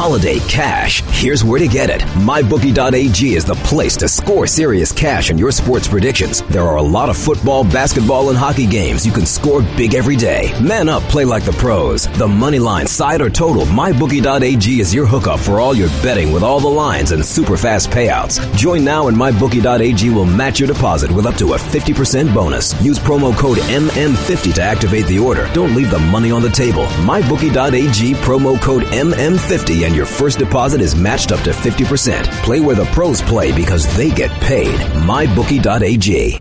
holiday cash? Here's where to get it. MyBookie.ag is the place to score serious cash on your sports predictions. There are a lot of football, basketball, and hockey games you can score big every day. Man up, play like the pros. The money line, side, or total, MyBookie.ag is your hookup for all your betting with all the lines and super fast payouts. Join now and MyBookie.ag will match your deposit with up to a 50% bonus. Use promo code MM50 to activate the order. Don't leave the money on the table. MyBookie.ag, promo code MM50, and your first deposit is matched up to 50%. Play where the pros play because they get paid. MyBookie.ag.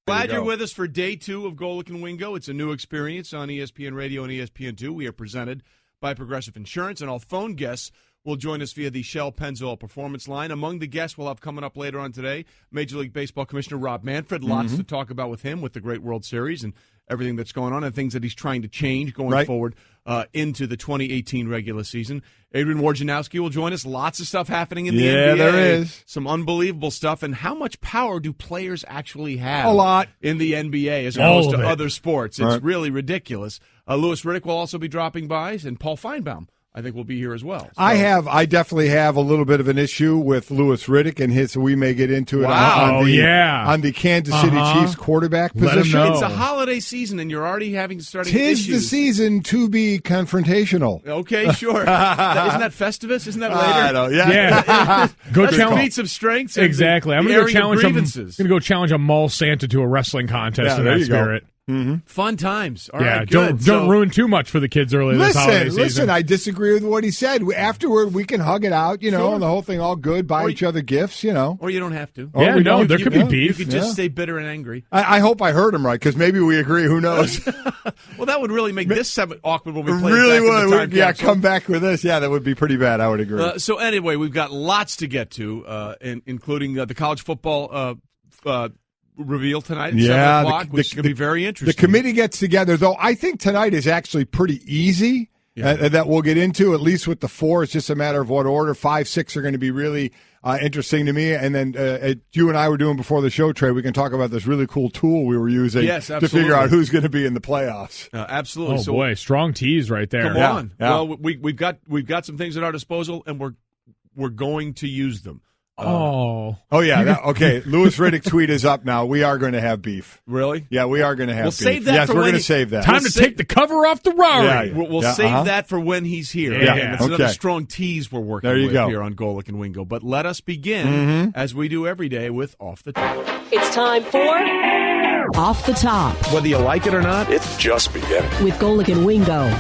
Glad you're with us for day 2 of Golic and Wingo. It's a new experience on ESPN Radio and ESPN2. We are presented by Progressive Insurance, and all phone guests will join us via the Shell Pennzoil Performance Line. Among the guests we'll have coming up later on today, Major League Baseball Commissioner Rob Manfred. Lots to talk about with him with the Great World Series and everything that's going on and things that he's trying to change going forward into the 2018 regular season. Adrian Wojnarowski will join us. Lots of stuff happening in the NBA. Yeah, there is. Some unbelievable stuff. And how much power do players actually have? A lot. In the NBA as opposed to other sports. It's really ridiculous. Louis Riddick will also be dropping by, and Paul Feinbaum, I think, will be here as well. So. I definitely have a little bit of an issue with Louis Riddick and his. We may get into it on the Kansas City Chiefs quarterback position. It's a holiday season, and you're already starting issues. 'Tis the season to be confrontational. Okay, sure. Isn't that Festivus? Isn't that later? I know. Yeah. Go challenge feats of strengths. Exactly. I'm going to go challenge a mall Santa to a wrestling contest in that spirit. Fun times. All right, good. Don't ruin too much for the kids early this holiday season. Listen, I disagree with what he said. Afterward, we can hug it out, and the whole thing all good, buy each other gifts, Or you don't have to. Yeah, there could be beef. You could just stay bitter and angry. I hope I heard him right, because maybe we agree. Who knows? Well, that would really make this segment awkward when we play really back would. Come back with this. Yeah, that would be pretty bad. I would agree. So anyway, we've got lots to get to, including the college football reveal tonight at 7 o'clock, which is going to be very interesting. The committee gets together, though. I think tonight is actually pretty easy. That we'll get into, at least with the 4. It's just a matter of what order. 5, 6 are going to be really interesting to me. And then you and I were doing before the show, Trey, we can talk about this really cool tool we were using to figure out who's going to be in the playoffs. Absolutely. Oh, boy, strong tease right there. Come on. Yeah. Well, we've got some things at our disposal, and we're going to use them. Okay. Louis Riddick tweet is up now. We are going to have beef. Really? Yeah, we are going to have beef. Save that. Yes, we're going to save that. Time to take the cover off the Rari. We'll save that for when he's here. Yeah. It's another strong tease we're working with here on Golic and Wingo. But let us begin, as we do every day, with Off the Top. It's time for Off the Top. Whether you like it or not, it's just beginning. With Golic and Wingo.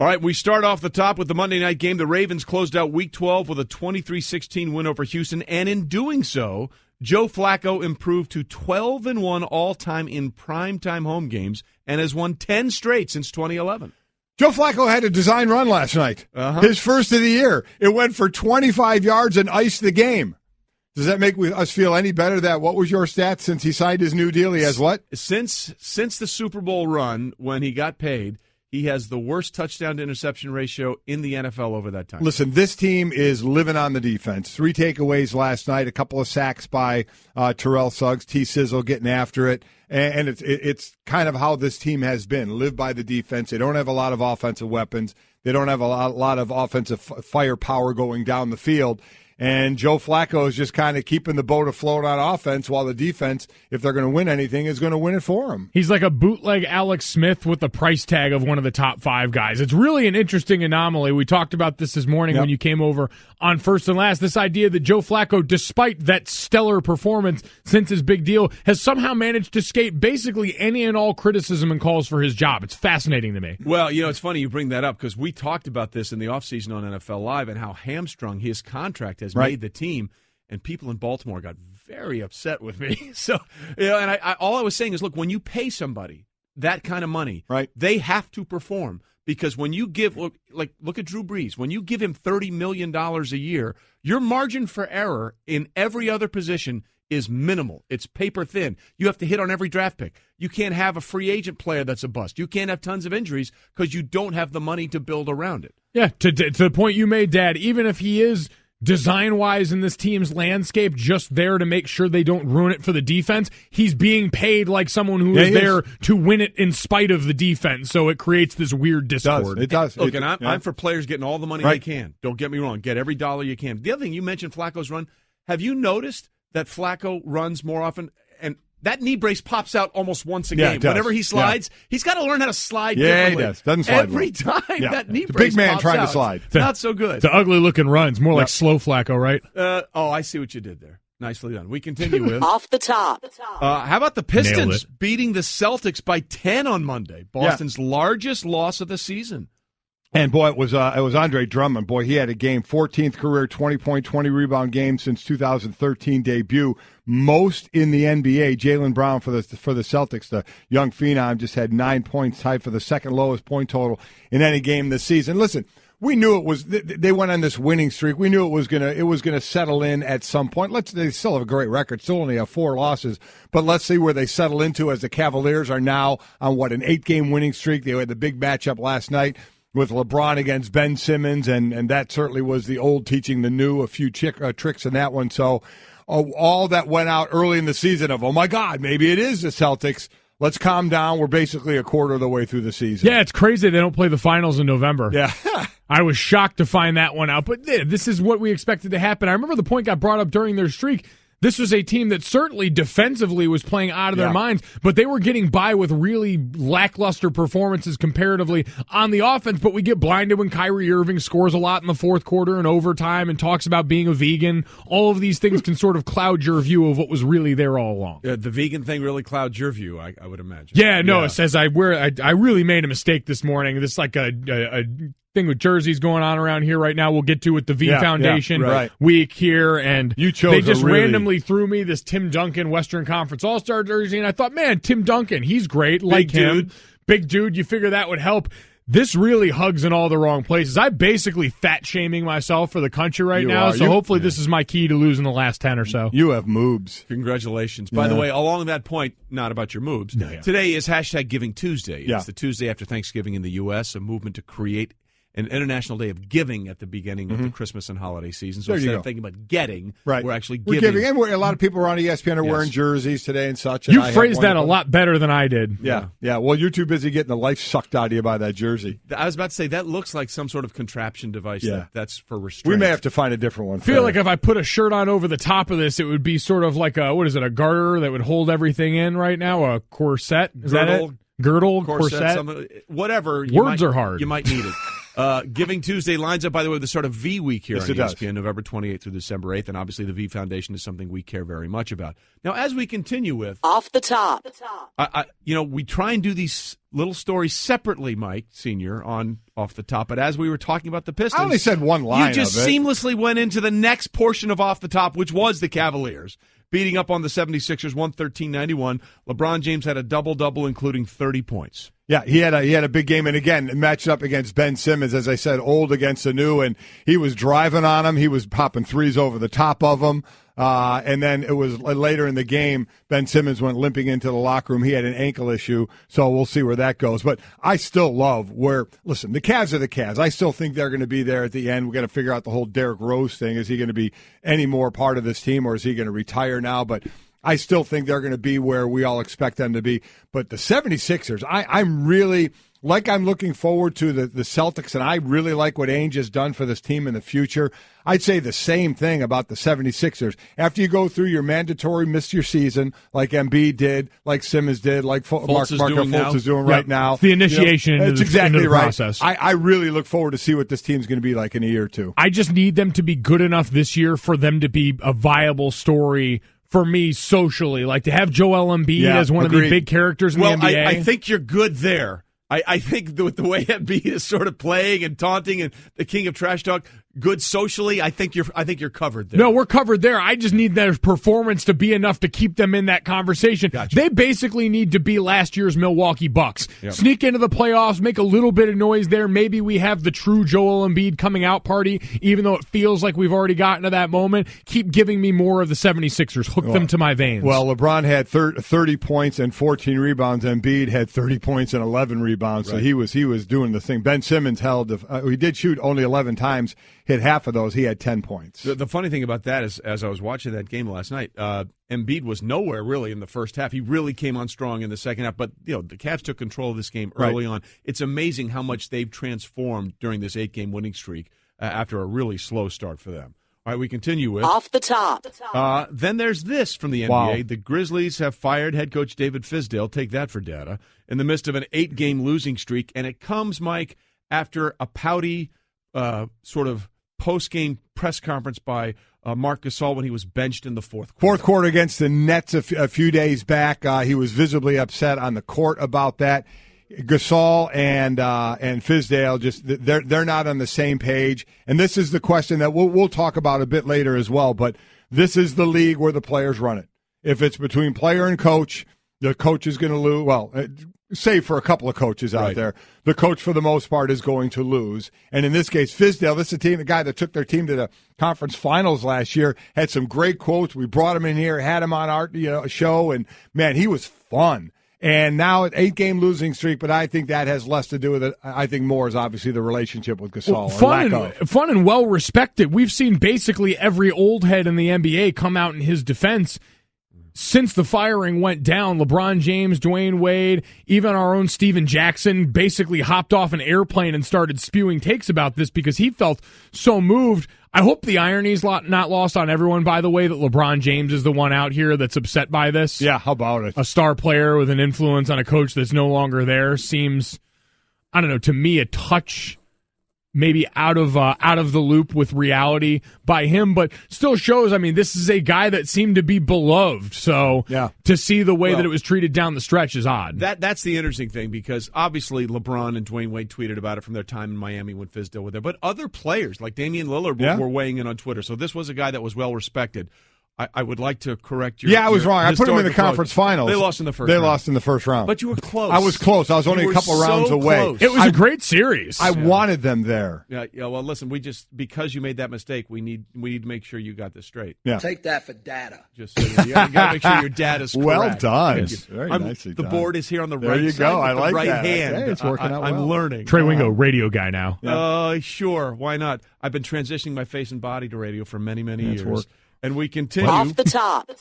All right, we start off the top with the Monday night game. The Ravens closed out Week 12 with a 23-16 win over Houston, and in doing so, Joe Flacco improved to 12-1 all-time in primetime home games and has won 10 straight since 2011. Joe Flacco had a design run last night, his first of the year. It went for 25 yards and iced the game. Does that make us feel any better? What was your stat since he signed his new deal? He has what? Since the Super Bowl run, when he got paid, he has the worst touchdown-to-interception ratio in the NFL over that time. Listen, this team is living on the defense. 3 takeaways last night, a couple of sacks by Terrell Suggs, T-Sizzle getting after it. And it's kind of how this team has been, live by the defense. They don't have a lot of offensive weapons. They don't have a lot of offensive firepower going down the field. And Joe Flacco is just kind of keeping the boat afloat on offense while the defense, if they're going to win anything, is going to win it for him. He's like a bootleg Alex Smith with the price tag of one of the top 5 guys. It's really an interesting anomaly. We talked about this morning when you came over on First and Last. This idea that Joe Flacco, despite that stellar performance since his big deal, has somehow managed to escape basically any and all criticism and calls for his job. It's fascinating to me. Well, it's funny you bring that up because we talked about this in the offseason on NFL Live and how hamstrung his contract has made the team, and people in Baltimore got very upset with me. So, and I all I was saying is, look, when you pay somebody that kind of money, they have to perform, because when you give, look at Drew Brees, when you give him $30 million a year, your margin for error in every other position is minimal. It's paper thin. You have to hit on every draft pick. You can't have a free agent player that's a bust. You can't have tons of injuries because you don't have the money to build around it. Yeah, to the point you made, Dad, even if he is design-wise in this team's landscape, just there to make sure they don't ruin it for the defense. He's being paid like someone who is there to win it in spite of the defense, so it creates this weird discord. It does. Look, I'm for players getting all the money they can. Don't get me wrong. Get every dollar you can. The other thing, you mentioned Flacco's run. Have you noticed that Flacco runs more often? And that knee brace pops out almost once a game. Whenever he slides, he's got to learn how to slide differently. He does. Doesn't slide every time that knee brace big man pops trying out, to slide. It's not so good. It's an ugly-looking run. It's more like slow Flacco, right? I see what you did there. Nicely done. We continue with Off the top. How about the Pistons beating the Celtics by 10 on Monday? Boston's largest loss of the season. And, boy, it was Andre Drummond. Boy, he had a game, 14th career 20-point, 20-rebound game since 2013 debut. Most in the NBA. Jaylen Brown for the Celtics, the young phenom, just had 9 points, tied for the second lowest point total in any game this season. Listen, we knew it was. They went on this winning streak. We knew it was gonna settle in at some point. They still have a great record. Still only have 4 losses, but let's see where they settle into as the Cavaliers are now on an 8-game winning streak. They had the big matchup last night with LeBron against Ben Simmons, and that certainly was the old teaching the new, a few tricks in that one. So all that went out early in the season of, oh, my God, maybe it is the Celtics. Let's calm down. We're basically a quarter of the way through the season. Yeah, it's crazy they don't play the finals in November. Yeah. I was shocked to find that one out, but this is what we expected to happen. I remember the point got brought up during their streak. This was a team that certainly defensively was playing out of their minds, but they were getting by with really lackluster performances comparatively on the offense. But we get blinded when Kyrie Irving scores a lot in the fourth quarter and overtime and talks about being a vegan. All of these things can sort of cloud your view of what was really there all along. The vegan thing really clouds your view, I would imagine. Yeah, no, it says I really made a mistake this morning. This is like a thing with jerseys going on around here right now. We'll get to with the V Foundation week here, and they just randomly threw me this Tim Duncan Western Conference All-Star jersey, and I thought, man, Tim Duncan, he's great, like him, big dude. You figure that would help. This really hugs in all the wrong places. I'm basically fat-shaming myself for the country right now, so hopefully this is my key to losing the last 10 or so. You have moobs. Congratulations. By the way, along that point, not about your moobs, today is #Giving Tuesday. It's the Tuesday after Thanksgiving in the U.S., a movement to create an International Day of Giving at the beginning of the Christmas and holiday season. So instead of thinking about getting, we're actually giving. And a lot of people around ESPN are wearing jerseys today and such. You phrased that a lot better than I did. Yeah. Well, you're too busy getting the life sucked out of you by that jersey. I was about to say, that looks like some sort of contraption device that's for restraint. We may have to find a different one. I feel like if I put a shirt on over the top of this, it would be sort of like a garter that would hold everything in right now, a corset. Is that it? Girdle, corset? Whatever. Words are hard. You might need it. Giving Tuesday lines up, by the way, with the start of V Week here on ESPN, November 28th through December 8th, and obviously the V Foundation is something we care very much about. Now, as we continue with Off the Top, we try and do these little stories separately, Mike Sr., on Off the Top, but as we were talking about the Pistons, I only said one line. You just seamlessly went into the next portion of Off the Top, which was the Cavaliers beating up on the 76ers 113-91. LeBron James had a double-double, including 30 points. Yeah, he had a big game, and again, matched up against Ben Simmons, as I said, old against the new, and he was driving on him. He was popping threes over the top of him. And then it was later in the game, Ben Simmons went limping into the locker room. He had an ankle issue, so we'll see where that goes. But I still love listen, the Cavs are the Cavs. I still think they're going to be there at the end. We've got to figure out the whole Derrick Rose thing. Is he going to be any more part of this team, or is he going to retire now? But I still think they're going to be where we all expect them to be. But the 76ers, I'm really – I'm looking forward to the Celtics, and I really like what Ainge has done for this team in the future. I'd say the same thing about the 76ers. After you go through your mandatory miss your season, like Embiid did, like Simmons did, like Fultz is doing right now. The initiation into the process. I really look forward to see what this team's going to be like in a year or two. I just need them to be good enough this year for them to be a viable story for me socially, like to have Joel Embiid as one of the big characters in the NBA. I think you're good there. I think with the way Embiid is sort of playing and taunting and the king of trash talk, good socially, I think you're covered there. No, we're covered there. I just need their performance to be enough to keep them in that conversation. Gotcha. They basically need to be last year's Milwaukee Bucks. Yep. Sneak into the playoffs, make a little bit of noise there. Maybe we have the true Joel Embiid coming out party, even though it feels like we've already gotten to that moment. Keep giving me more of the 76ers. Hook them to my veins. Well, LeBron had 30 points and 14 rebounds. Embiid had 30 points and 11 rebounds. Right. So he was doing the thing. Ben Simmons he did shoot only 11 times. hit half of those, he had 10 points. The funny thing about that is, as I was watching that game last night, Embiid was nowhere really in the first half. He really came on strong in the second half. But the Cavs took control of this game early on. It's amazing how much they've transformed during this 8-game winning streak after a really slow start for them. All right, we continue with Off the top. Then there's this from the NBA. Wow. The Grizzlies have fired head coach David Fizdale. Take that for data. In the midst of an 8-game losing streak. And it comes, Mike, after a pouty sort of post-game press conference by Marc Gasol when he was benched in the fourth quarter. Fourth quarter against the Nets a few days back. He was visibly upset on the court about that. Gasol and Fizdale, just they're not on the same page. And this is the question that we'll talk about a bit later as well. But this is the league where the players run it. If it's between player and coach, the coach is going to lose. Well, save for a couple of coaches out there, the coach for the most part is going to lose. And in this case, Fizdale, this is the guy that took their team to the conference finals last year, had some great quotes. We brought him in here, had him on our show, and man, he was fun. And now an 8-game losing streak, but I think that has less to do with it. I think more is obviously the relationship with Gasol. Fun and well respected. We've seen basically every old head in the NBA come out in his defense since the firing went down. LeBron James, Dwayne Wade, even our own Steven Jackson basically hopped off an airplane and started spewing takes about this because he felt so moved. I hope the irony's not lost on everyone, by the way, that LeBron James is the one out here that's upset by this. Yeah, how about it? A star player with an influence on a coach that's no longer there seems, I don't know, to me a touch maybe out of the loop with reality by him, but still shows, I mean, this is a guy that seemed to be beloved. So to see the way that it was treated down the stretch is odd. That's the interesting thing, because obviously LeBron and Dwayne Wade tweeted about it from their time in Miami when Fizdale was there. But other players like Damian Lillard were weighing in on Twitter. So this was a guy that was well respected. I would like to correct you. Yeah, I was wrong. I put them in the conference finals. They lost in the first round. They lost in the first round. But you were close. I was close. I was only a couple rounds away. Close. It was a great series. I wanted them there. Yeah. Well, listen, because you made that mistake, we need to make sure you got this straight. Yeah. Take that for data. Just so you got to make sure your data's correct. Well done. Very nicely done. The board is here on the there right you side. go. I the like right that. hand. Okay, it's working out well. I'm learning. Trey Wingo, radio guy now. Sure. Why not? I've been transitioning my face and body to radio for many, many years. And we continue. Off the top.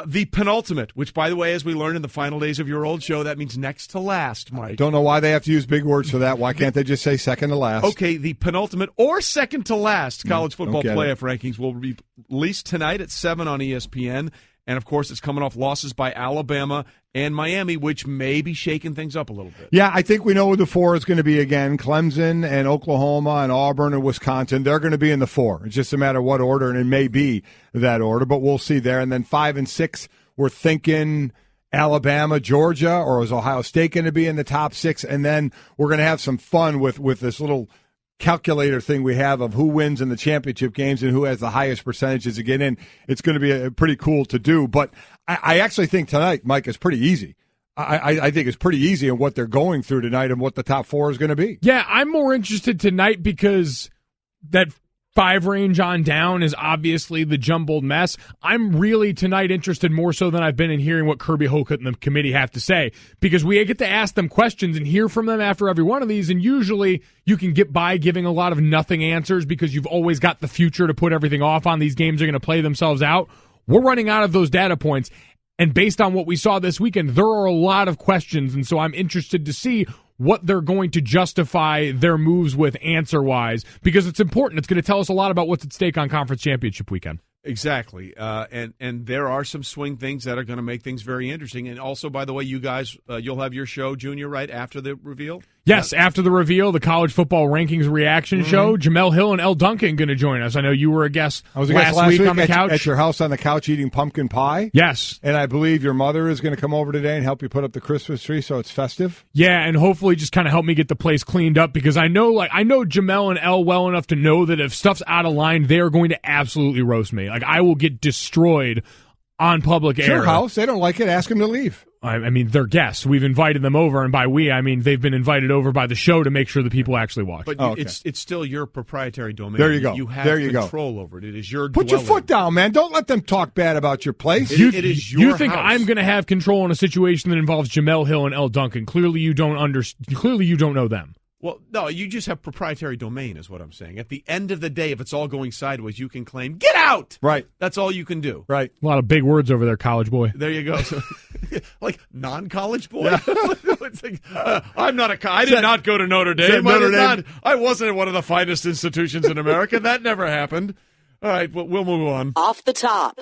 The penultimate, which, by the way, as we learned in the final days of your old show, that means next to last, Mike. Don't know why they have to use big words for that. Why can't they just say second to last? Okay, the penultimate or second to last college football playoff rankings will be released tonight at 7 on ESPN. And, of course, it's coming off losses by Alabama and Miami, which may be shaking things up a little bit. Yeah, I think we know who the 4 is going to be again. Clemson and Oklahoma and Auburn and Wisconsin, they're going to be in the 4. It's just a matter of what order, and it may be that order, but we'll see there. And then 5 and 6, we're thinking Alabama, Georgia, or is Ohio State going to be in the top 6? And then we're going to have some fun with this little calculator thing we have of who wins in the championship games and who has the highest percentages to get in. It's going to be pretty cool to do. But I actually think tonight, Mike, is pretty easy. I think it's pretty easy in what they're going through tonight and what the top 4 is going to be. Yeah, I'm more interested tonight because that 5 range on down is obviously the jumbled mess. I'm really tonight interested more so than I've been in hearing what Kirby Hocutt and the committee have to say, because we get to ask them questions and hear from them after every one of these, and usually you can get by giving a lot of nothing answers because you've always got the future to put everything off on. These games are going to play themselves out. We're running out of those data points, and based on what we saw this weekend, there are a lot of questions, and so I'm interested to see what they're going to justify their moves with answer-wise, because it's important. It's going to tell us a lot about what's at stake on Conference Championship weekend. Exactly. And there are some swing things that are going to make things very interesting. And also, by the way, you guys, you'll have your show, Junior, right, after the reveal? Yes, after the reveal, the College Football Rankings Reaction Show. Jamel Hill and Elle Duncan going to join us. I know you were a guest last week on the couch. At your house on the couch eating pumpkin pie? Yes. And I believe your mother is going to come over today and help you put up the Christmas tree so it's festive? Yeah, and hopefully just kind of help me get the place cleaned up, because I know Jamel and Elle well enough to know that if stuff's out of line, they are going to absolutely roast me. Like, I will get destroyed on public air. Your house. They don't like it. Ask them to leave. I mean, they're guests. We've invited them over, and by we, I mean they've been invited over by the show to make sure the people actually watch. But it's still your proproprietary domain. There you go. You have control over it. It is your Put dwelling. your foot down, man. Don't let them talk bad about your place. It is your You think house. I'm going to have control in a situation that involves Jamel Hill and Elle Duncan? Clearly, you don't know them. Well, no, you just have proprietary domain is what I'm saying. At the end of the day, if it's all going sideways, you can claim, get out! Right. That's all you can do. Right. A lot of big words over there, college boy. There you go. So, like non-college boy? Yeah. It's like, I did not go to Notre Dame. I wasn't at one of the finest institutions in America. That never happened. All right, well, we'll move on. Off the top.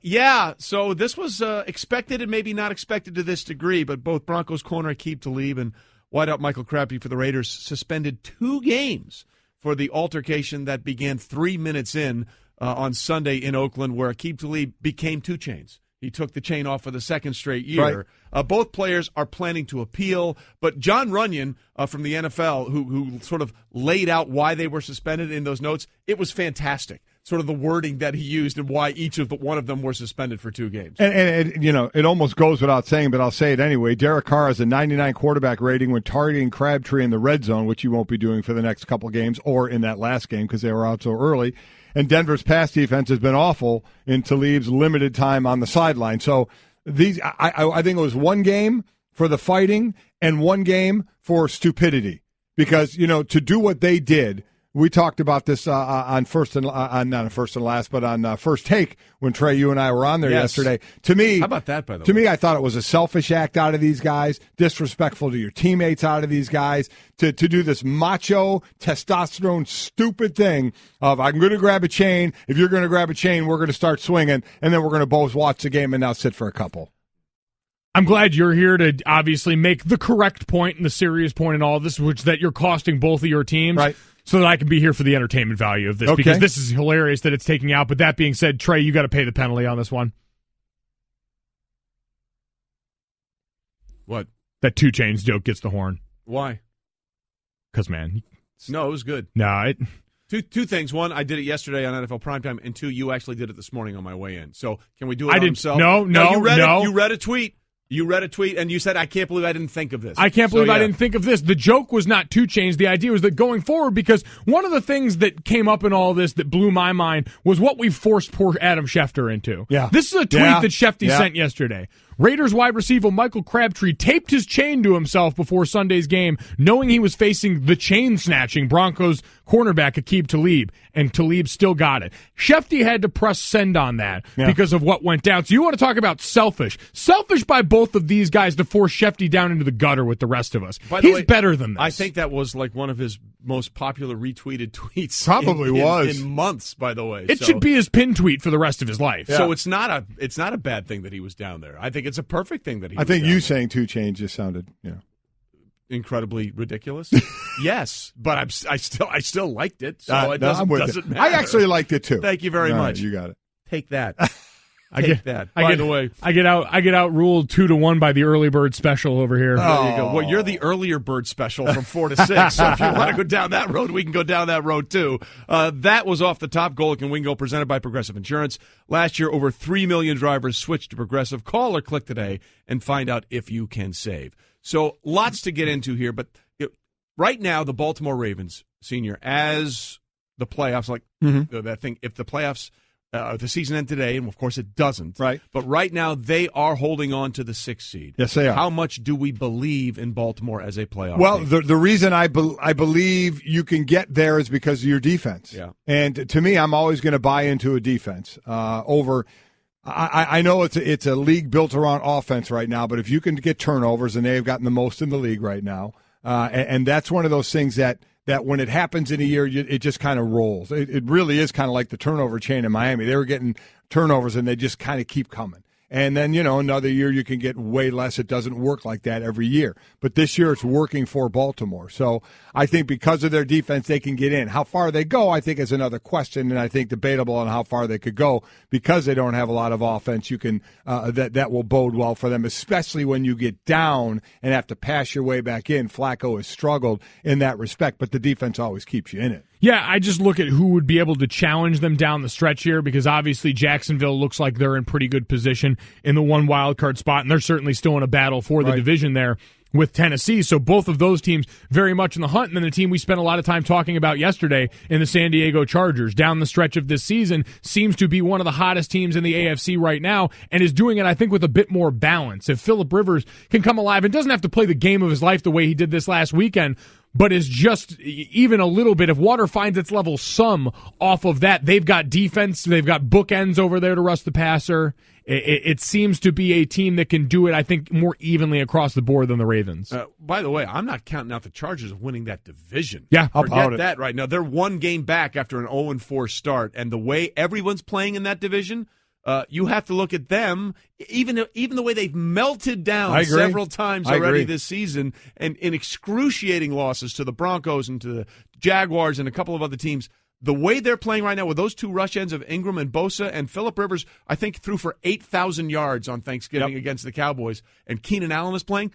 Yeah, so this was expected and maybe not expected to this degree, but both Broncos corner Aqib Talib and wideout Michael Crabtree for the Raiders suspended 2 games for the altercation that began 3 minutes in on Sunday in Oakland, where Aqib Talib became 2 Chainz. He took the chain off for the second straight year. Right. Both players are planning to appeal, but John Runyon from the NFL, who sort of laid out why they were suspended in those notes, it was fantastic. Sort of the wording that he used and why one of them were suspended for 2 games. And it almost goes without saying, but I'll say it anyway. Derek Carr has a 99 quarterback rating when targeting Crabtree in the red zone, which he won't be doing for the next couple games or in that last game because they were out so early. And Denver's pass defense has been awful in Talib's limited time on the sideline. So I think it was 1 game for the fighting and 1 game for stupidity because, to do what they did. We talked about this on First and Last, but on First Take when Trey, you and I were on there yesterday. To me, how about that? By the way, to me, I thought it was a selfish act out of these guys, disrespectful to your teammates out of these guys, to do this macho testosterone stupid thing of I'm going to grab a chain. If you're going to grab a chain, we're going to start swinging, and then we're going to both watch the game and now sit for a couple. I'm glad you're here to obviously make the correct point and the serious point in all of this, which that you're costing both of your teams. Right. So that I can be here for the entertainment value of this, because this is hilarious that it's taking out. But that being said, Trey, you got to pay the penalty on this one. What? That 2 Chainz joke gets the horn. Why? Because, man. No, it was good. No, Two things. 1, I did it yesterday on NFL Primetime, and 2, you actually did it this morning on my way in. So can we do it on himself? No. You read a tweet. You read a tweet, and you said, I can't believe I didn't think of this. I can't believe I didn't think of this. The joke was not 2 Chainz. The idea was that going forward, because one of the things that came up in all this that blew my mind was what we forced poor Adam Schefter into. Yeah. This is a tweet that Shefty sent yesterday. Raiders wide receiver Michael Crabtree taped his chain to himself before Sunday's game, knowing he was facing the chain-snatching Broncos cornerback Aqib Talib, and Talib still got it. Shefty had to press send on that because of what went down. So you want to talk about selfish. Selfish by both of these guys to force Shefty down into the gutter with the rest of us. He's better than this. I think that was like one of his most popular retweeted tweets. Probably was. In months, by the way. It should be his pin tweet for the rest of his life. Yeah. So it's not a bad thing that he was down there. I think it's a perfect thing that he was down there. Saying 2 Chainz just sounded, incredibly ridiculous. Yes, but I still liked it. So it doesn't matter. I actually liked it too. Thank you very much. Right, you got it. Take that. I get out ruled 2-1 by the early bird special over here. There you go. Well, you're the earlier bird special from 4 to 6. So if you want to go down that road, we can go down that road too. That was Off the Top. Golic and Wingo, presented by Progressive Insurance. Last year, over 3 million drivers switched to Progressive. Call or click today and find out if you can save. So lots to get into here, but right now the Baltimore Ravens, Senior, as the playoffs, that thing, if the playoffs. The season end today, and of course it doesn't. Right. But right now they are holding on to the 6th seed. Yes, they are. How much do we believe in Baltimore as a playoff Well, team? the reason I believe you can get there is because of your defense. Yeah. And to me, I'm always going to buy into a defense over. I know it's a league built around offense right now, but if you can get turnovers, and they've gotten the most in the league right now, and that's one of those things that when it happens in a year, it just kind of rolls. It really is kind of like the turnover chain in Miami. They were getting turnovers, and they just kind of keep coming. And then, another year you can get way less. It doesn't work like that every year. But this year it's working for Baltimore. So I think because of their defense, they can get in. How far they go, I think, is another question, and I think debatable on how far they could go. Because they don't have a lot of offense, you can that will bode well for them, especially when you get down and have to pass your way back in. Flacco has struggled in that respect, but the defense always keeps you in it. Yeah, I just look at who would be able to challenge them down the stretch here, because obviously Jacksonville looks like they're in pretty good position in the one wild card spot, and they're certainly still in a battle for the division there with Tennessee. So both of those teams very much in the hunt. And then the team we spent a lot of time talking about yesterday in the San Diego Chargers down the stretch of this season seems to be one of the hottest teams in the AFC right now, and is doing it, I think, with a bit more balance. If Phillip Rivers can come alive and doesn't have to play the game of his life the way he did this last weekend, but is just even a little bit, if water finds its level some off of that. They've got defense. They've got bookends over there to rush the passer. It seems to be a team that can do it, I think, more evenly across the board than the Ravens. By the way, I'm not counting out the Chargers of winning that division. Yeah, forget that right now. They're one game back after an 0-4 start, and the way everyone's playing in that division, you have to look at them, even the way they've melted down several times already this season, and in excruciating losses to the Broncos and to the Jaguars and a couple of other teams. The way they're playing right now with those two rush ends of Ingram and Bosa, and Phillip Rivers, I think, threw for 8,000 yards on Thanksgiving against the Cowboys, and Keenan Allen is playing,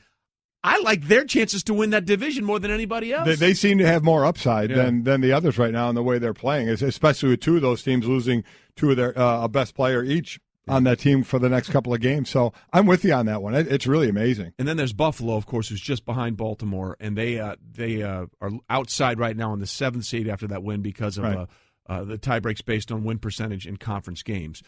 I like their chances to win that division more than anybody else. They seem to have more upside than the others right now in the way they're playing, especially with two of those teams losing two of their a best player each on that team for the next couple of games. So I'm with you on that one. It's really amazing. And then there's Buffalo, of course, who's just behind Baltimore, and they are outside right now in the 7th seed after that win because of the tie breaks based on win percentage in conference games.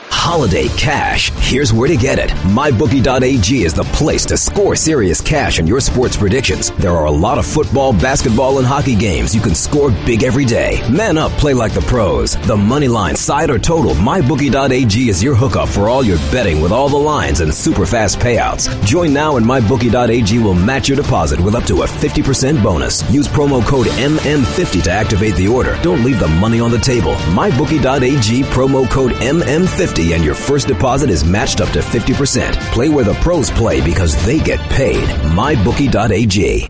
Holiday cash. Here's where to get it. MyBookie.ag is the place to score serious cash on your sports predictions. There are a lot of football, basketball, and hockey games you can score big every day. Man up, play like the pros. The money line, side, or total, MyBookie.ag is your hookup for all your betting with all the lines and super fast payouts. Join now and MyBookie.ag will match your deposit with up to a 50% bonus. Use promo code MM50 to activate the order. Don't leave the money on the table. MyBookie.ag, promo code MM50, and your first deposit is matched up to 50%. Play where the pros play because they get paid. MyBookie.ag.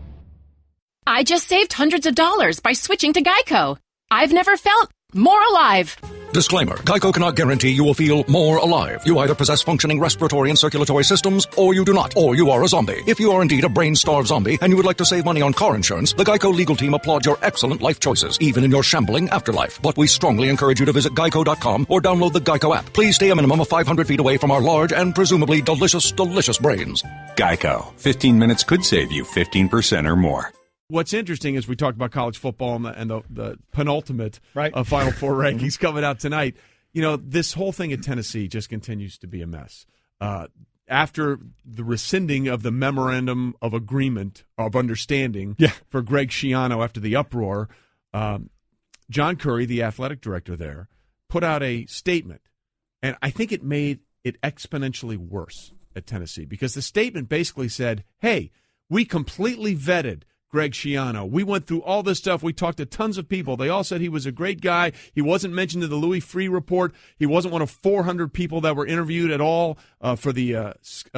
I just saved hundreds of dollars by switching to Geico. I've never felt more alive. Disclaimer. Geico cannot guarantee you will feel more alive. You either possess functioning respiratory and circulatory systems, or you do not, or you are a zombie. If you are indeed a brain-starved zombie and you would like to save money on car insurance, the Geico legal team applauds your excellent life choices, even in your shambling afterlife. But we strongly encourage you to visit geico.com or download the Geico app. Please stay a minimum of 500 feet away from our large and presumably delicious, delicious brains. Geico. 15 minutes could save you 15% or more. What's interesting is we talked about college football and the penultimate Final Four rankings coming out tonight. You know, this whole thing at Tennessee just continues to be a mess. After the rescinding of the memorandum of agreement of understanding for Greg Schiano after the uproar, John Currie, the athletic director there, put out a statement. And I think it made it exponentially worse at Tennessee because the statement basically said, hey, we completely vetted Greg Schiano. We went through all this stuff. We talked to tons of people. They all said he was a great guy. He wasn't mentioned in the Louis Freeh report. He wasn't one of 400 people that were interviewed at all for the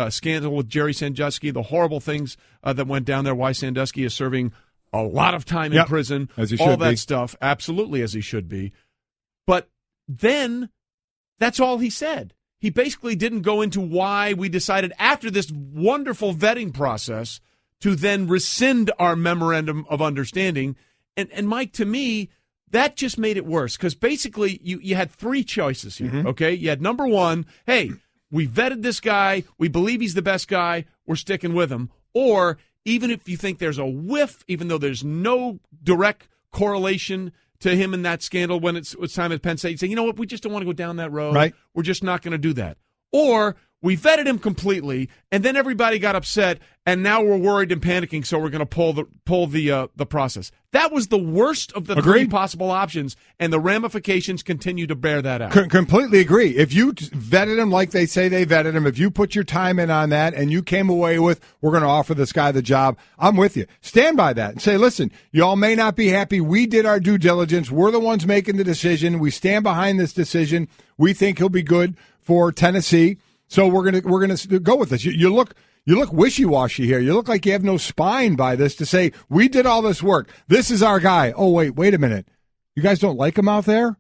scandal with Jerry Sandusky, the horrible things that went down there, why Sandusky is serving a lot of time in prison, as he all should that be. stuff, absolutely as he should be. But then that's all he said. He basically didn't go into why we decided after this wonderful vetting process to then rescind our memorandum of understanding. And Mike, to me, that just made it worse because basically you had three choices here, okay? You had number one, hey, we vetted this guy. We believe he's the best guy. We're sticking with him. Or even if you think there's a whiff, even though there's no direct correlation to him in that scandal when it's time at Penn State, you say, you know what, we just don't want to go down that road. Right. We're just not going to do that. Or we vetted him completely, and then everybody got upset, and now we're worried and panicking, so we're going to pull the process. That was the worst of the three possible options, and the ramifications continue to bear that out. Completely agree. If you vetted him like they say they vetted him, if you put your time in on that and you came away with, we're going to offer this guy the job, I'm with you. Stand by that and say, listen, y'all may not be happy. We did our due diligence. We're the ones making the decision. We stand behind this decision. We think he'll be good for Tennessee. So we're gonna go with this. You look wishy-washy here. You look like you have no spine by this to say we did all this work. This is our guy. Oh wait a minute. You guys don't like him out there?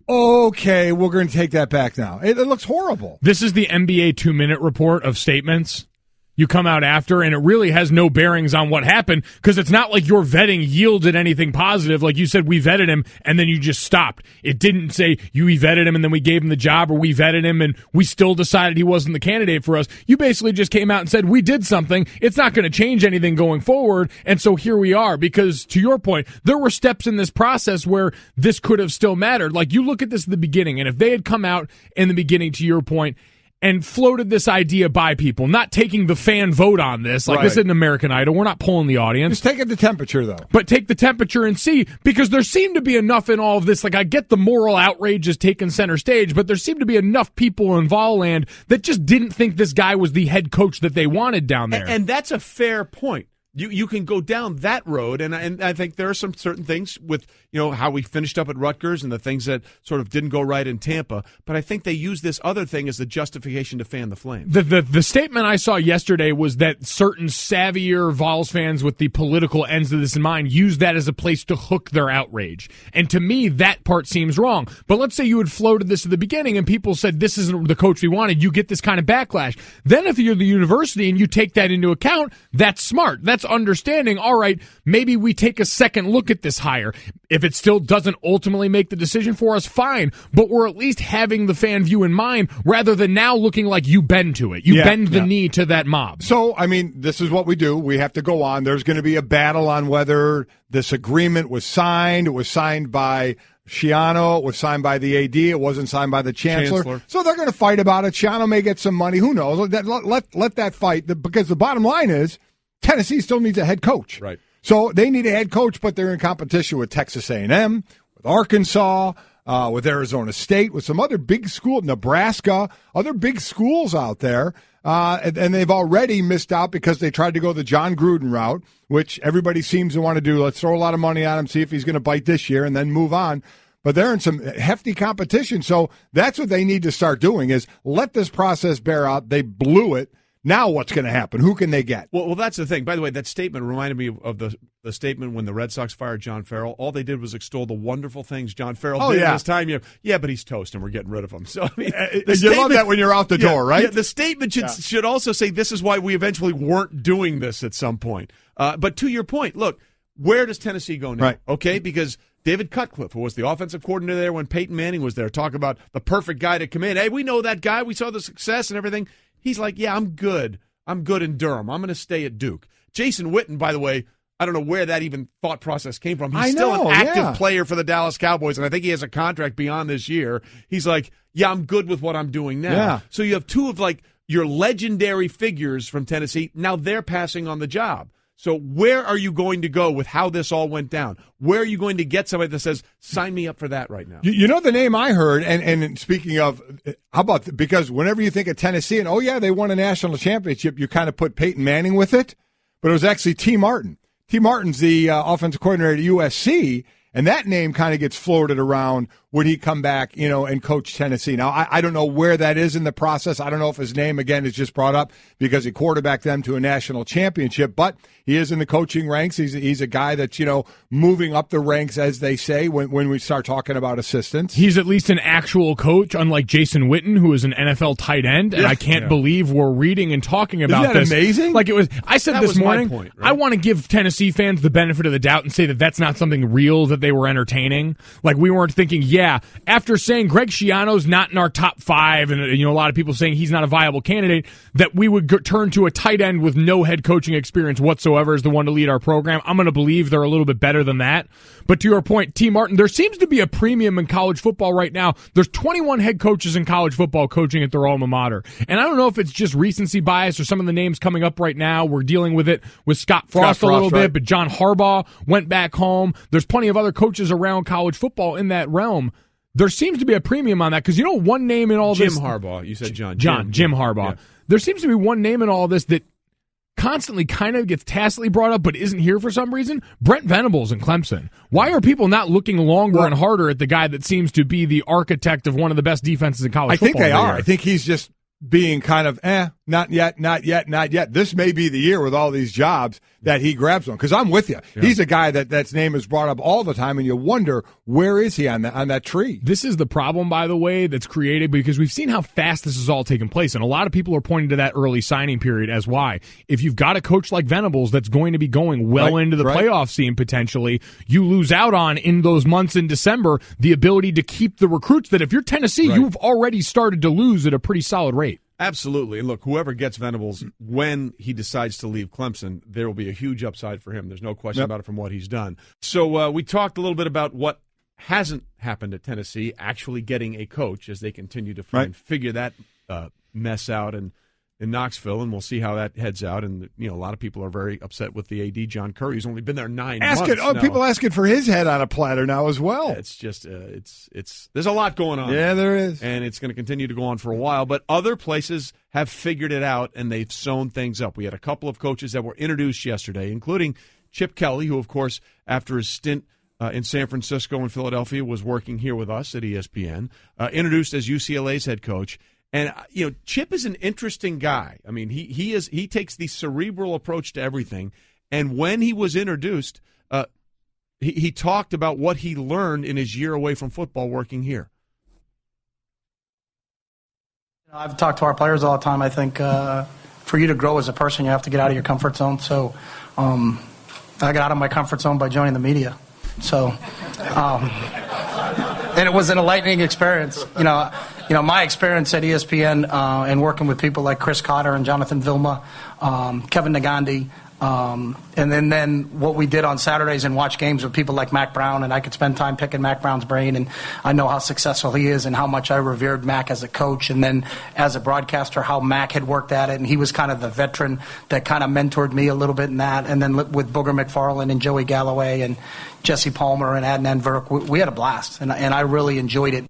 Okay, we're going to take that back now. It looks horrible. This is the NBA 2-minute report of statements. You come out after, and it really has no bearings on what happened because it's not like your vetting yielded anything positive. Like you said, we vetted him, and then you just stopped. It didn't say we vetted him, and then we gave him the job, or we vetted him, and we still decided he wasn't the candidate for us. You basically just came out and said, we did something. It's not going to change anything going forward, and so here we are because, to your point, there were steps in this process where this could have still mattered. Like, you look at this at the beginning, and if they had come out in the beginning, to your point, and floated this idea by people, not taking the fan vote on this. Like, this isn't American Idol. We're not polling the audience. Just take the temperature, though. But take the temperature and see, because there seemed to be enough in all of this. Like, I get the moral outrage is taking center stage, but there seemed to be enough people in Vol land that just didn't think this guy was the head coach that they wanted down there. And that's a fair point. You can go down that road, and I think there are some certain things with how we finished up at Rutgers and the things that sort of didn't go right in Tampa. But I think they use this other thing as the justification to fan the flame. The statement I saw yesterday was that certain savvier Vols fans with the political ends of this in mind use that as a place to hook their outrage. And to me, that part seems wrong. But let's say you had floated this at the beginning and people said this isn't the coach we wanted. You get this kind of backlash. Then if you're the university and you take that into account, that's smart. That's understanding, all right, maybe we take a second look at this hire. If it still doesn't ultimately make the decision for us, fine. But we're at least having the fan view in mind rather than now looking like you bend to it. You bend the knee to that mob. So, I mean, this is what we do. We have to go on. There's going to be a battle on whether this agreement was signed. It was signed by Schiano. It was signed by the AD. It wasn't signed by the chancellor. So they're going to fight about it. Schiano may get some money. Who knows? Let that fight. Because the bottom line is Tennessee still needs a head coach. Right. So they need a head coach, but they're in competition with Texas A&M, with Arkansas, with Arizona State, with some other big schools, Nebraska, other big schools out there. And they've already missed out because they tried to go the John Gruden route, which everybody seems to want to do. Let's throw a lot of money on him, see if he's going to bite this year, and then move on. But they're in some hefty competition. So that's what they need to start doing is let this process bear out. They blew it. Now what's going to happen? Who can they get? Well, that's the thing. By the way, that statement reminded me of the statement when the Red Sox fired John Farrell. All they did was extol the wonderful things John Farrell did in his time. But he's toast and we're getting rid of him. So I mean, you love that when you're out the door, right? Yeah, the statement should also say this is why we eventually weren't doing this at some point. But to your point, look, where does Tennessee go now? Right. Okay, because David Cutcliffe, who was the offensive coordinator there when Peyton Manning was there, talk about the perfect guy to come in. Hey, we know that guy. We saw the success and everything. He's like, yeah, I'm good. I'm good in Durham. I'm going to stay at Duke. Jason Witten, by the way, I don't know where that even thought process came from. He's still an active player for the Dallas Cowboys, and I think he has a contract beyond this year. He's like, yeah, I'm good with what I'm doing now. Yeah. So you have two of like your legendary figures from Tennessee. Now they're passing on the job. So where are you going to go with how this all went down? Where are you going to get somebody that says, sign me up for that right now? You know the name I heard, and speaking of, how about, because whenever you think of Tennessee, and they won a national championship, you kind of put Peyton Manning with it, but it was actually T. Martin. T. Martin's the offensive coordinator at USC, and that name kind of gets floated around. Would he come back, and coach Tennessee? Now, I don't know where that is in the process. I don't know if his name, again, is just brought up because he quarterbacked them to a national championship, but he is in the coaching ranks. He's a guy that's, moving up the ranks, as they say, when we start talking about assistants. He's at least an actual coach, unlike Jason Witten, who is an NFL tight end, and I can't believe we're reading and talking about Isn't that this. Amazing? Like it was. I said that this was morning, my point, right? I want to give Tennessee fans the benefit of the doubt and say that that's not something real that they were entertaining. Like we weren't thinking, after saying Greg Schiano's not in our top 5, and a lot of people saying he's not a viable candidate, that we would turn to a tight end with no head coaching experience whatsoever as the one to lead our program. I'm going to believe they're a little bit better than that. But to your point, T. Martin, there seems to be a premium in college football right now. There's 21 head coaches in college football coaching at their alma mater. And I don't know if it's just recency bias or some of the names coming up right now. We're dealing with it with Scott Frost a little bit, but John Harbaugh went back home. There's plenty of other coaches around college football in that realm. There seems to be a premium on that because one name in all this. Jim Harbaugh. You said Jim Harbaugh. Yeah. There seems to be one name in all this that constantly kind of gets tacitly brought up but isn't here for some reason. Brent Venables in Clemson. Why are people not looking longer and harder at the guy that seems to be the architect of one of the best defenses in college football? I think they are. I think he's just being kind of, not yet. This may be the year with all these jobs that he grabs one. Because I'm with you. Yeah. He's a guy that's name is brought up all the time, and you wonder, where is he on that tree? This is the problem, by the way, that's created because we've seen how fast this has all taken place, and a lot of people are pointing to that early signing period as why. If you've got a coach like Venables that's going to be going into the playoff scene potentially, you lose out on, in those months in December, the ability to keep the recruits that if you're Tennessee, you've already started to lose at a pretty solid rate. Absolutely. And look, whoever gets Venables when he decides to leave Clemson, there will be a huge upside for him. There's no question about it from what he's done. So we talked a little bit about what hasn't happened at Tennessee, actually getting a coach as they continue to figure that mess out in Knoxville, and we'll see how that heads out. And a lot of people are very upset with the AD, John Curry, who's only been there 9 months. People asking for his head on a platter now as well. It's just there's a lot going on. Yeah, there is, and it's going to continue to go on for a while. But other places have figured it out, and they've sewn things up. We had a couple of coaches that were introduced yesterday, including Chip Kelly, who, of course, after his stint in San Francisco and Philadelphia, was working here with us at ESPN, introduced as UCLA's head coach. And Chip is an interesting guy. I mean, he takes the cerebral approach to everything. And when he was introduced, he talked about what he learned in his year away from football working here. I've talked to our players all the time. I think for you to grow as a person, you have to get out of your comfort zone. So I got out of my comfort zone by joining the media. So, and it was an enlightening experience. My experience at ESPN and working with people like Chris Cotter and Jonathan Vilma, Kevin Nagandi, and then what we did on Saturdays and watch games with people like Mac Brown, and I could spend time picking Mac Brown's brain, and I know how successful he is and how much I revered Mac as a coach, and then as a broadcaster, how Mac had worked at it, and he was kind of the veteran that kind of mentored me a little bit in that, and then with Booger McFarland and Joey Galloway and Jesse Palmer and Adnan Virk, we had a blast, and I really enjoyed it.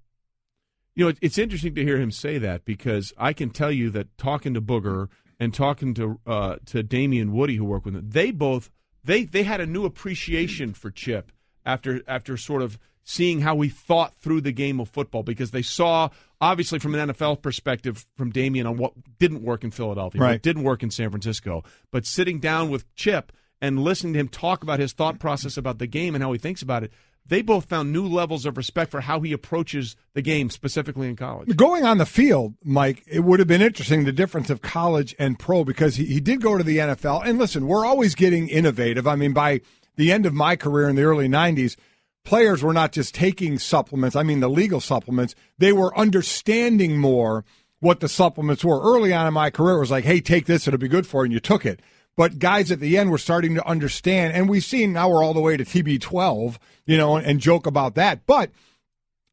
It's interesting to hear him say that, because I can tell you that talking to Booger and talking to Damian Woody, who work with him, they had a new appreciation for Chip after sort of seeing how he thought through the game of football, because they saw, obviously from an NFL perspective, from Damian on what didn't work in Philadelphia, what didn't work in San Francisco, but sitting down with Chip and listening to him talk about his thought process about the game and how he thinks about it, they both found new levels of respect for how he approaches the game, specifically in college. Going on the field, Mike, it would have been interesting, the difference of college and pro, because he did go to the NFL. And listen, we're always getting innovative. I mean, by the end of my career in the early 90s, players were not just taking supplements, the legal supplements. They were understanding more what the supplements were. Early on in my career, it was like, hey, take this, it'll be good for you, and you took it. But guys at the end were starting to understand, and we've seen now we're all the way to TB12, and joke about that. But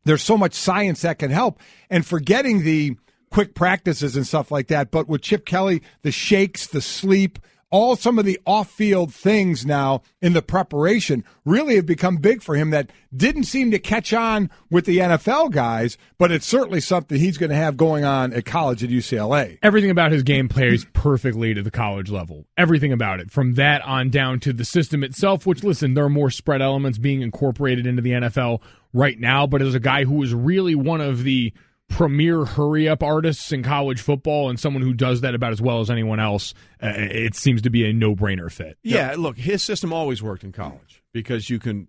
there's so much science that can help. And forgetting the quick practices and stuff like that, but with Chip Kelly, the shakes, the sleep, all some of the off-field things now in the preparation really have become big for him that didn't seem to catch on with the NFL guys, but it's certainly something he's going to have going on at college at UCLA. Everything about his game plays perfectly to the college level. Everything about it. From that on down to the system itself, which, listen, there are more spread elements being incorporated into the NFL right now, but as a guy who is really one of the premier hurry-up artists in college football and someone who does that about as well as anyone else, it seems to be a no-brainer fit. Yeah, look, his system always worked in college because you can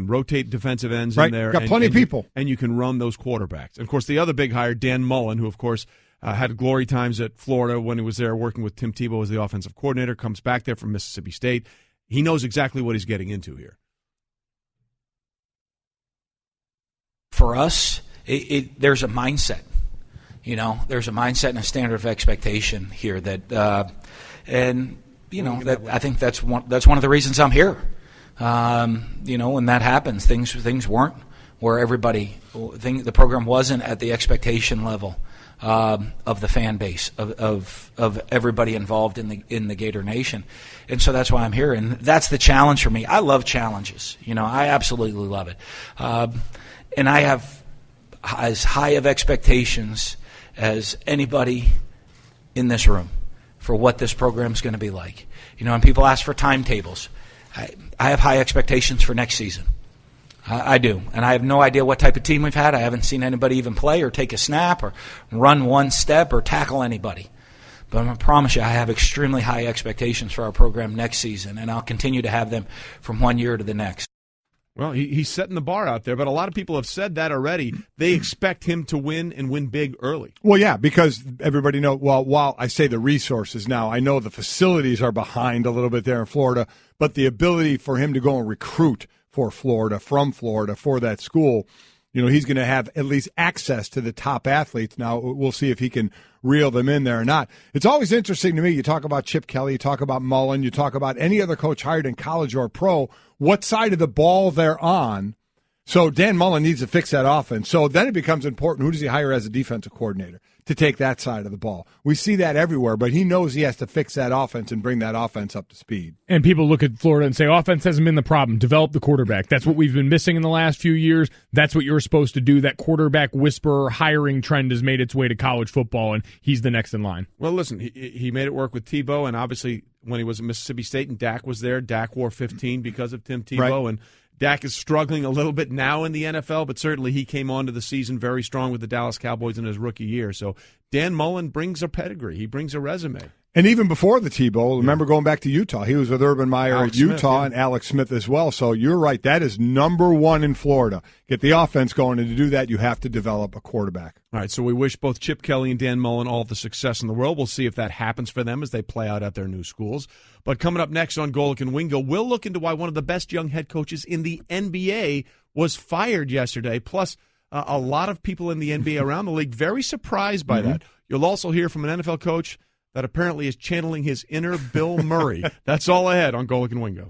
rotate defensive ends in there. Got plenty of people. And you can run those quarterbacks. And, of course, the other big hire, Dan Mullen, who, of course, had glory times at Florida when he was there working with Tim Tebow as the offensive coordinator, comes back there from Mississippi State. He knows exactly what he's getting into here. For us, there's a mindset, there's a mindset and a standard of expectation here that, I think that's one of the reasons I'm here. When that happens, things weren't where the program wasn't at the expectation level of the fan base of everybody involved in the Gator Nation, and so that's why I'm here, and that's the challenge for me. I love challenges, I absolutely love it, and I have as high of expectations as anybody in this room for what this program is going to be like. And people ask for timetables. I have high expectations for next season. I do. And I have no idea what type of team we've had. I haven't seen anybody even play or take a snap or run one step or tackle anybody. But I'm going to promise you I have extremely high expectations for our program next season, and I'll continue to have them from one year to the next. Well, he's setting the bar out there, but a lot of people have said that already. They expect him to win and win big early. Well, yeah, because everybody knows, while I say the resources now, I know the facilities are behind a little bit there in Florida, but the ability for him to go and recruit for Florida, from Florida, for that school, he's going to have at least access to the top athletes. Now, we'll see if he can reel them in there or not. It's always interesting to me. You talk about Chip Kelly, you talk about Mullen, you talk about any other coach hired in college or pro, what side of the ball they're on. So Dan Mullen needs to fix that offense. So then it becomes important, who does he hire as a defensive coordinator to take that side of the ball? We see that everywhere, but he knows he has to fix that offense and bring that offense up to speed. And people look at Florida and say, offense hasn't been the problem. Develop the quarterback. That's what we've been missing in the last few years. That's what you're supposed to do. That quarterback whisperer hiring trend has made its way to college football, and he's the next in line. Well, listen, he made it work with Tebow, and obviously when he was at Mississippi State and Dak was there, Dak wore 15 because of Tim Tebow, right. And Dak is struggling a little bit now in the NFL, but certainly he came onto the season very strong with the Dallas Cowboys in his rookie year. So Dan Mullen brings a pedigree. He brings a resume. And even before the Tebow, remember going back to Utah, he was with Urban Meyer at Utah and Alex Smith as well. So you're right. That is number one in Florida. Get the offense going, and to do that, you have to develop a quarterback. All right, so we wish both Chip Kelly and Dan Mullen all the success in the world. We'll see if that happens for them as they play out at their new schools. But coming up next on Golic and Wingo, we'll look into why one of the best young head coaches in the NBA was fired yesterday. Plus, a lot of people in the NBA around the league very surprised by that. You'll also hear from an NFL coach that apparently is channeling his inner Bill Murray. That's all ahead on Golic and Wingo.